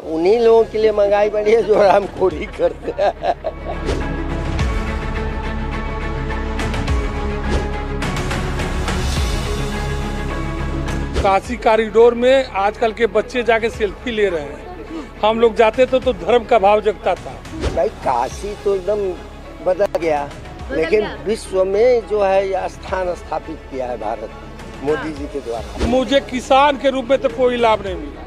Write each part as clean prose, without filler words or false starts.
उन्हीं लोगों के लिए महंगाई बढ़ी है जो हरामखोरी करते हैं। काशी कॉरिडोर में आजकल के बच्चे जाके सेल्फी ले रहे हैं। हम लोग जाते तो धर्म का भाव जगता था। भाई काशी तो एकदम बदल गया, लेकिन विश्व में जो है यह स्थान स्थापित किया है भारत मोदी जी के द्वारा। मुझे किसान के रूप में तो कोई लाभ नहीं मिला।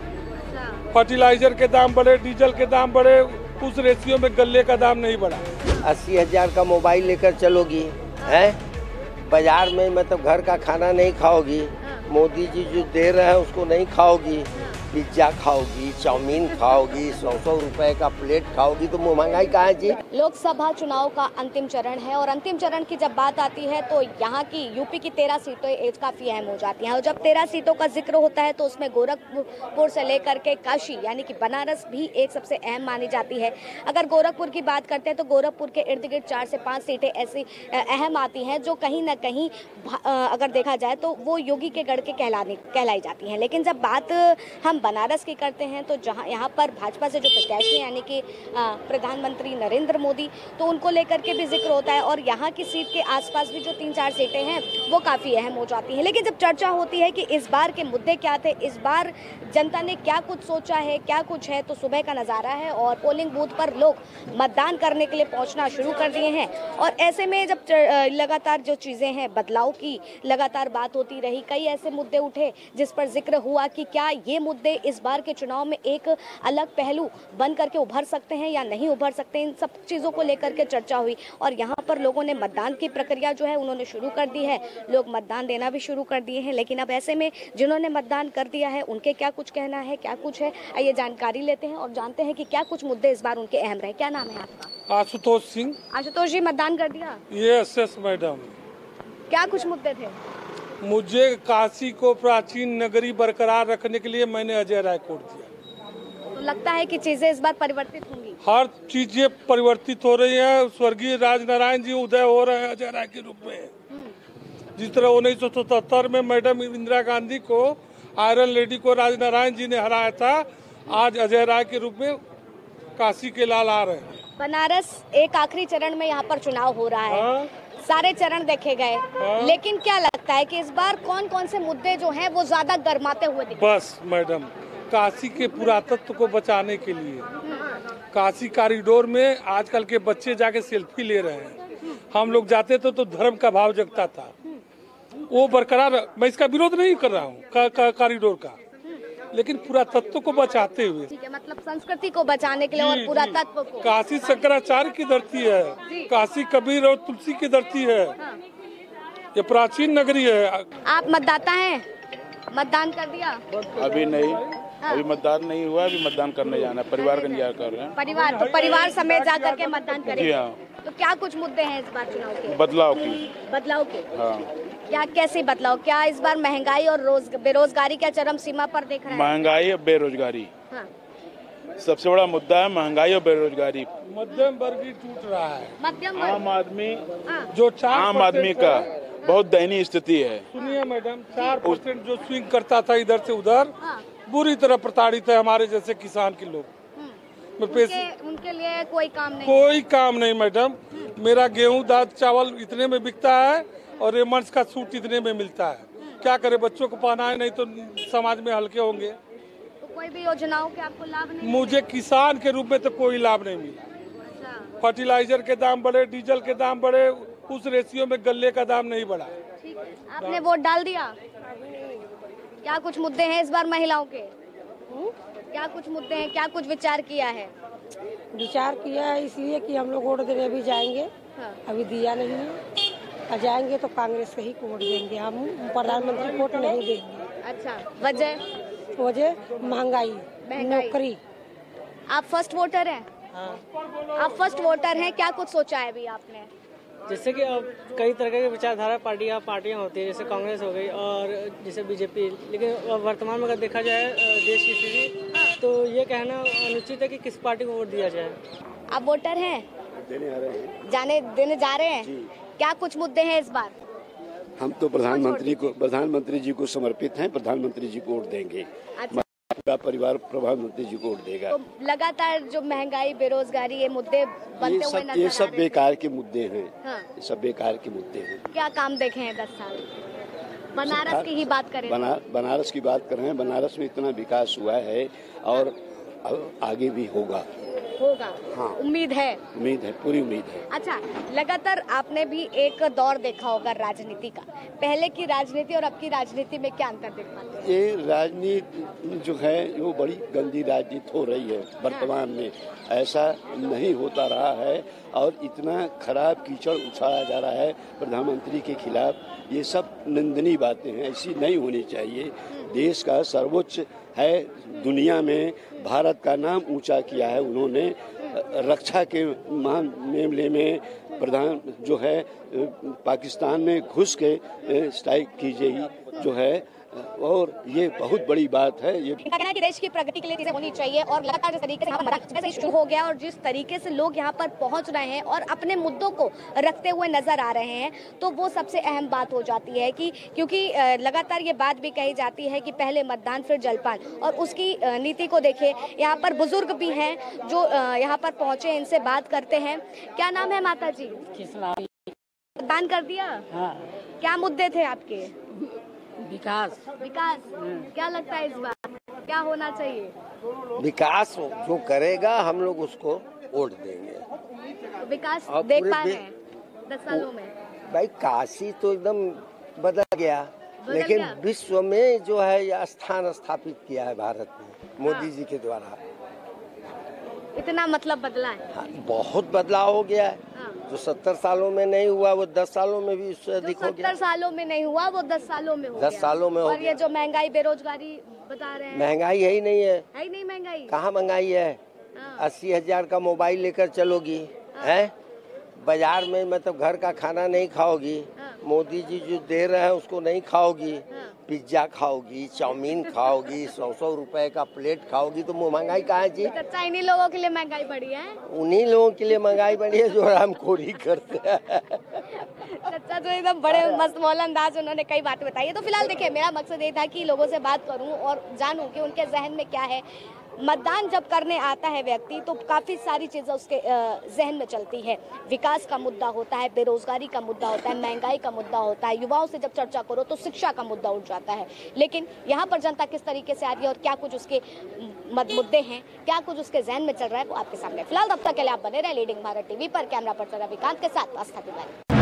फर्टिलाइजर के दाम बढ़े, डीजल के दाम बढ़े, उस रेशियो में गल्ले का दाम नहीं बढ़ा। 80,000 का मोबाइल लेकर चलोगी हैं, बाजार में मतलब घर का खाना नहीं खाओगी, मोदी जी जो दे रहे हैं उसको नहीं खाओगी, पिज्जा खाओगी, चाउमीन खाओगी, 100 रुपए का प्लेट खाओगी, तो महंगाई कहाँ है जी। लोकसभा चुनाव का अंतिम चरण है और अंतिम चरण की जब बात आती है तो यहाँ की यूपी की 13 सीटें काफी अहम हो जाती हैं और जब 13 सीटों का जिक्र होता है तो उसमें गोरखपुर से लेकर के काशी यानी कि बनारस भी एक सबसे अहम मानी जाती है। अगर गोरखपुर की बात करते हैं तो गोरखपुर के इर्द गिर्द 4 से 5 सीटें ऐसी अहम आती हैं जो कहीं ना कहीं अगर देखा जाए तो वो योगी के गढ़ के कहलाई जाती हैं। लेकिन जब बात हम बनारस की करते हैं तो जहां यहाँ पर भाजपा से जो प्रत्याशी यानी कि प्रधानमंत्री नरेंद्र मोदी, तो उनको लेकर के भी जिक्र होता है और यहाँ की सीट के आसपास भी जो 3-4 सीटें हैं वो काफ़ी अहम हो जाती हैं। लेकिन जब चर्चा होती है कि इस बार के मुद्दे क्या थे, इस बार जनता ने क्या कुछ सोचा है, क्या कुछ है, तो सुबह का नज़ारा है और पोलिंग बूथ पर लोग मतदान करने के लिए पहुँचना शुरू कर दिए हैं। और ऐसे में जब लगातार जो चीज़ें हैं बदलाव की लगातार बात होती रही, कई ऐसे मुद्दे उठे जिस पर जिक्र हुआ कि क्या ये मुद्दे इस बार के चुनाव में एक अलग पहलू बन करके उभर सकते हैं या नहीं उभर सकते। इन सब चीज़ों को लेकर के चर्चा हुई और यहाँ पर लोगों ने मतदान की प्रक्रिया जो है उन्होंने शुरू कर दी है, लोग मतदान देना भी शुरू कर दिए हैं। लेकिन अब ऐसे में जिन्होंने मतदान कर दिया है उनके क्या कुछ कहना है, क्या कुछ है, आइए जानकारी लेते हैं और जानते हैं कि क्या कुछ मुद्दे इस बार उनके अहम रहे। क्या नाम है आपका? आशुतोष सिंह। आशुतोष जी, मतदान कर दिया? Yes madam. क्या कुछ मुद्दे थे? मुझे काशी को प्राचीन नगरी बरकरार रखने के लिए मैंने अजय राय को वोट दिया। तो लगता है कि चीजें इस बार परिवर्तित होंगी? हर चीजें परिवर्तित हो रही है। स्वर्गीय राजनारायण जी उदय हो रहे हैं अजय राय के रूप में। जिस तरह 1977 में मैडम इंदिरा गांधी को, आयरन लेडी को राजनारायण जी ने हराया था, आज अजय राय के रूप में काशी के लाल आ रहे हैं। बनारस एक आखिरी चरण में यहाँ पर चुनाव हो रहा है। हाँ? सारे चरण देखे गए, लेकिन क्या लगता है कि इस बार कौन कौन से मुद्दे जो हैं वो ज्यादा गरमाते हुए दिखे? बस मैडम, काशी के पुरातत्व को बचाने के लिए काशी कॉरिडोर में आजकल के बच्चे जाके सेल्फी ले रहे हैं। हम लोग जाते तो धर्म का भाव जगता था, वो बरकरार। मैं इसका विरोध नहीं कर रहा हूँ कॉरिडोर का, लेकिन पुरातत्व को बचाते हुए। ठीक है, मतलब संस्कृति को बचाने के लिए और पुरातत्व को। काशी शंकराचार्य की धरती है, काशी कबीर और तुलसी की धरती है। ये प्राचीन नगरी है। आप मतदाता हैं? मतदान कर दिया? अभी नहीं, अभी मतदान नहीं हुआ, अभी मतदान करने जाना है। परिवार का इंतजार कर रहे हैं। परिवार समेत जा करके मतदान करेंगे? जी हाँ। तो क्या कुछ मुद्दे हैं इस बार चुनाव के? बदलाव के। हाँ। क्या कैसे बदलाव? क्या इस बार महंगाई और बेरोजगारी क्या चरम सीमा पर देख रहे हैं? महंगाई और बेरोजगारी। हाँ। सबसे बड़ा मुद्दा है महंगाई और बेरोजगारी। मध्यम वर्ग ही टूट रहा है। मध्यम आम आदमी जो आम आदमी का बहुत दयनीय स्थिति है। सुनिए मैडम, 4% जो स्विंग करता था इधर से उधर, बुरी तरह प्रताड़ित है हमारे जैसे किसान के लोग। उनके लिए कोई काम नहीं मैडम। मेरा गेहूं दाल चावल इतने में बिकता है और रेमंड्स का सूट इतने में मिलता है। क्या करे, बच्चों को पहना है, नहीं तो समाज में हल्के होंगे। तो कोई भी योजनाओं के आपको लाभ नहीं? मुझे किसान के रूप में तो कोई लाभ नहीं मिला। अच्छा। फर्टिलाइजर के दाम बढ़े, डीजल के दाम बढ़े, उस रेशियो में गल्ले का दाम नहीं बढ़ा। आपने वोट डाल दिया? क्या कुछ मुद्दे हैं इस बार महिलाओं के? क्या कुछ मुद्दे हैं, क्या कुछ विचार किया है? विचार किया है इसलिए कि हम लोग वोट देने अभी जाएंगे। हाँ। अभी दिया नहीं है और जाएंगे तो कांग्रेस के ही को वोट देंगे, हम प्रधानमंत्री को वोट नहीं देंगे। अच्छा, वजह महंगाई, नौकरी। आप फर्स्ट वोटर हैं? हाँ। आप फर्स्ट वोटर हैं, क्या कुछ सोचा है अभी आपने? जैसे कि अब कई तरह के विचारधारा पार्टियां होती है, जैसे कांग्रेस हो गई और जैसे बीजेपी। लेकिन वर्तमान में अगर देखा जाए देश की स्थिति, तो ये कहना अनुचित है कि किस पार्टी को वोट दिया जाए। आप वोटर हैं? देने जा रहे हैं? क्या कुछ मुद्दे हैं इस बार? हम तो प्रधानमंत्री जी को समर्पित हैं, प्रधानमंत्री जी को वोट देंगे। परिवार प्रधानमंत्री जी को वोट देगा। तो लगातार जो महंगाई, बेरोजगारी, ये मुद्दे बनते हुए नजर ये आ सब रहे बेकार के मुद्दे हैं। हाँ। ये सब बेकार के मुद्दे हैं। क्या काम देखे हैं 10 साल? बनारस की ही बात करें। बनारस की बात कर रहे हैं। बनारस में इतना विकास हुआ है और आगे भी होगा। हाँ। उम्मीद है, पूरी उम्मीद है। अच्छा, लगातार आपने भी एक दौर देखा होगा राजनीति का। पहले की राजनीति और अब की राजनीति में क्या अंतर देख पाते हैं? ये राजनीति जो है वो बड़ी गंदी राजनीति हो रही है वर्तमान में। ऐसा नहीं होता रहा है और इतना खराब कीचड़ उछाला जा रहा है प्रधानमंत्री के खिलाफ। ये सब निंदनीय बातें हैं, ऐसी नहीं होनी चाहिए। देश का सर्वोच्च है दुनिया में, भारत का नाम ऊंचा किया है उन्होंने। रक्षा के मामले में प्रधान जो है पाकिस्तान में घुस के स्ट्राइक की गई जो है, और ये बहुत बड़ी बात है। ये कहना है कि देश की प्रगति के लिए चीजें होनी चाहिए और लगातार जिस तरीके से यहाँ पर शुरू हो गया और जिस तरीके से लोग यहाँ पर पहुंच रहे हैं और अपने मुद्दों को रखते हुए नजर आ रहे हैं, तो वो सबसे अहम बात हो जाती है कि क्योंकि लगातार ये बात भी कही जाती है कि पहले मतदान फिर जलपान, और उसकी नीति को देखिए। यहाँ पर बुजुर्ग भी हैं जो यहाँ पर पहुंचे, इनसे बात करते हैं। क्या नाम है माता जी? मतदान कर दिया? हाँ। क्या मुद्दे थे आपके? विकास। क्या लगता है इस बार क्या होना चाहिए? विकास जो करेगा हम लोग उसको वोट देंगे। विकास और देख पूरे पा रहे हैं 10 सालों में? भाई काशी तो एकदम बदल गया, लेकिन गया? विश्व में जो है यह स्थान स्थापित किया है भारत में मोदी जी के द्वारा। इतना मतलब बदला है? हाँ, बहुत बदलाव हो गया है। हाँ। जो 70 सालों में नहीं हुआ वो 10 सालों में भी उससे अधिक हो गया। 70 सालों में नहीं हुआ वो 10 सालों में हो 10 गया। सालों में हो और गया। ये जो महंगाई, बेरोजगारी बता रहे हैं, महंगाई है ही नहीं है। है ही नहीं महंगाई। कहाँ महंगाई है? हाँ। 80,000 का मोबाइल लेकर चलोगी है, बाजार में मतलब घर का खाना नहीं खाओगी, मोदी जी जो दे रहे हैं उसको नहीं खाओगी, पिज्जा खाओगी, चाउमीन खाओगी, 100 रुपए का प्लेट खाओगी, तो महंगाई कहाँ है जी? अच्छा, इन्हीं लोगों के लिए महंगाई बढ़ी है? उन्हीं लोगों के लिए महंगाई बढ़ी है जो हरामखोरी करते हैं। अच्छा, तो एकदम बड़े मस्त मौला अंदाज उन्होंने कई बातें बताई है। तो फिलहाल देखिए, मेरा मकसद ये था कि लोगों से बात करूं और जानूं कि उनके जहन में क्या है। मतदान जब करने आता है व्यक्ति तो काफ़ी सारी चीज़ें उसके जहन में चलती है। विकास का मुद्दा होता है, बेरोजगारी का मुद्दा होता है, महंगाई का मुद्दा होता है, युवाओं से जब चर्चा करो तो शिक्षा का मुद्दा उठ जाता है। लेकिन यहाँ पर जनता किस तरीके से आ रही है और क्या कुछ उसके मुद्दे हैं, क्या कुछ उसके जहन में चल रहा है, वो आपके सामने। फिलहाल तब तक के लिए आप बने रहे लीडिंग भारत टीवी पर। कैमरा पर्सन रविकांत के साथ आस्था तिवारी।